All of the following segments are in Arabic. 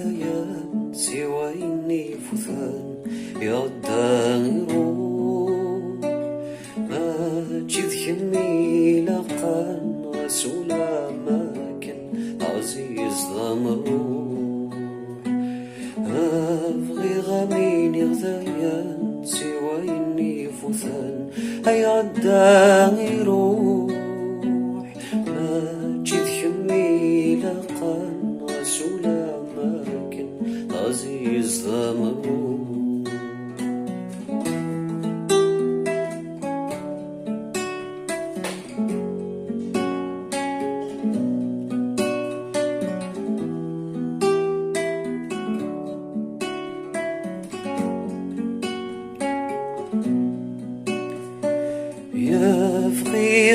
dayen siwayni futhan ya dayen ماجد كمي لقان رسولا ماكن عزيز ضمروح أبغي غميني غذيان سويني فثان أي عداني روح ماجد كمي لقان رسولا ماكن عزيز ضمروح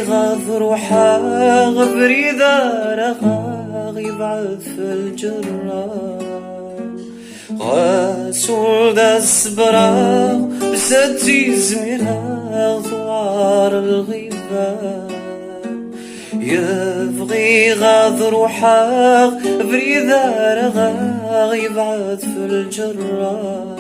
Vghigh روحا غبري ذارها يبعث في الجرام غاسول داس براغ بساتي زميرها ثوار الغيبان Vghigh روحا غبري ذارها يبعث في الجرام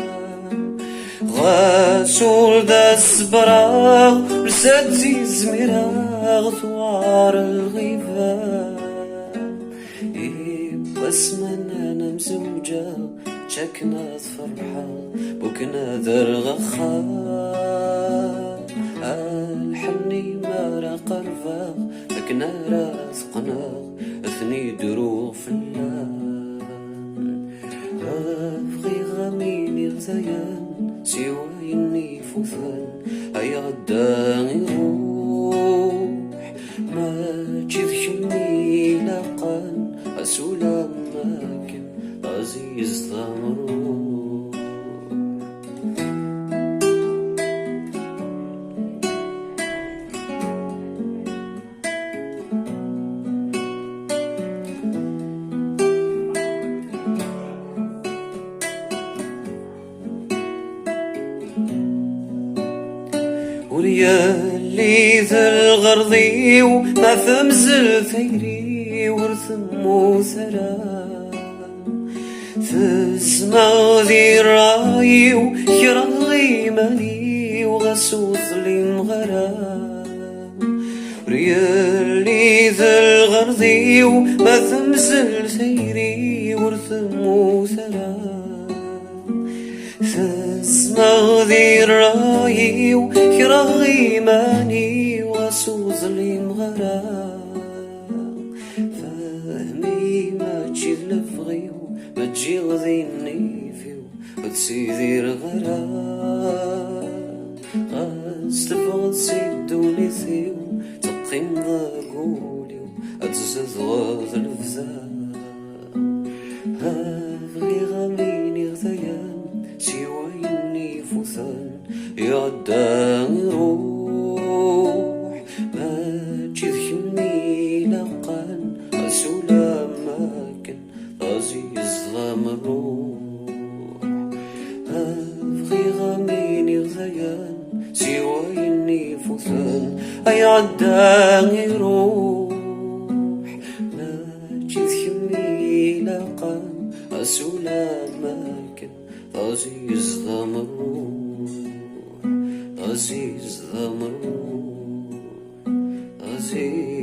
غاسول داس براغ رساتي زميراغ ثوار الغيبان بسمن انا مزوجة شكنا فرحة بكنا درغخا الحني مارا قرفاغ لكنا رازقنا اثني دروغ في اللان Vghigh ميني غزيان سويني فثان أي غداني روح ماجد كمي لقان أسولا ماكن عزيز ضمروح وريالي ذا الغرضي وما ثمزل ثيري ورثم ثرام ثزما ذي الراي وكرغي ماني وغسوث لي مغرام وريالي ذا الغرضي وما ثمزل ثيري ورثم ثرام تسمع ذي الراي وكرغي ماني وسوز لي مغرام فهمي ما تجي لفغي ما تجي غذيني فيو وتسيدي الغرام غاستفغ تسيدوني ثيو تقيم ذا قولي وأتزد غاذ الفزام Vghigh ميني غذيان سويني فثان يعداني روح ماجد كمي لقان أسولا ماكن عزيز ضمروح Vghigh ميني غذيان سويني فثان يعداني روح ماجد كمي لقان أسولا ماكن عزيز ضمروح عزيز ضمروح عزيز